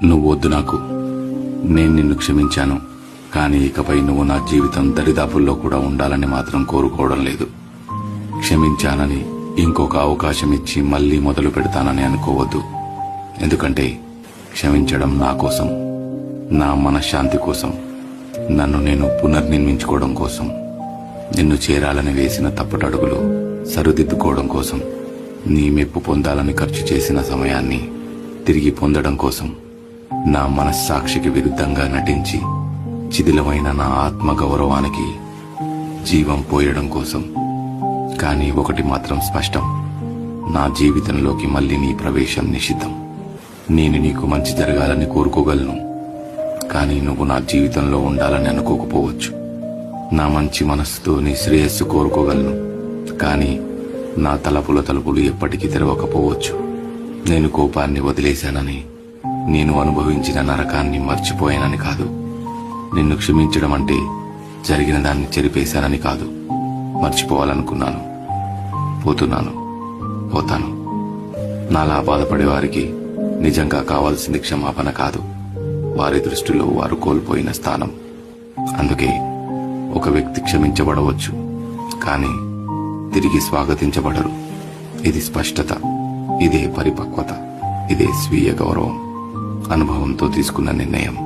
నువ్వు వద్దు నాకు. నేను నిన్ను క్షమించాను, కానీ ఇకపై నువ్వు నా జీవితం దరిదాపుల్లో కూడా ఉండాలని మాత్రం కోరుకోవడం లేదు. క్షమించానని ఇంకొక అవకాశం ఇచ్చి మళ్లీ మొదలు పెడతానని అనుకోవద్దు. ఎందుకంటే క్షమించడం నా కోసం, నా మనశ్శాంతి కోసం, నన్ను నేను పునర్నిర్మించుకోవడం కోసం, నిన్ను చేరాలని వేసిన తప్పటడుగులు సరిదిద్దుకోవడం కోసం, నీ మెప్పు పొందాలని ఖర్చు చేసిన సమయాన్ని తిరిగి పొందడం కోసం, నా మనస్సాక్షికి విరుద్ధంగా నటించి చిదిలమైన నా ఆత్మగౌరవానికి జీవం పోయడం కోసం. కానీ ఒకటి మాత్రం స్పష్టం, నా జీవితంలోకి మళ్లీ నీ ప్రవేశం నిషిద్ధం. నేను నీకు మంచి జరగాలని కోరుకోగలను, కానీ నువ్వు నా జీవితంలో ఉండాలని అనుకోకపోవచ్చు. నా మంచి మనస్సుతో నీ శ్రేయస్సు కోరుకోగలను, కానీ నా తలుపులు ఎప్పటికీ తెరవకపోవచ్చు. నేను కోపాన్ని వదిలేశానని, నేను అనుభవించిన నరకాన్ని మర్చిపోయానని కాదు. నిన్ను క్షమించడం అంటే జరిగిన దాన్ని చెరిపేశానని కాదు. మర్చిపోవాలనుకున్నాను, పోతాను. నాలా బాధపడేవారికి నిజంగా కావాల్సింది క్షమాపణ కాదు, వారి దృష్టిలో వారు కోల్పోయిన స్థానం. అందుకే ఒక వ్యక్తి క్షమించబడవచ్చు, కానీ తిరిగి స్వాగతించబడరు. ఇది స్పష్టత, ఇదే పరిపక్వత, ఇదే స్వీయ గౌరవం, అనుభవంతో తీసుకున్న నిర్ణయం.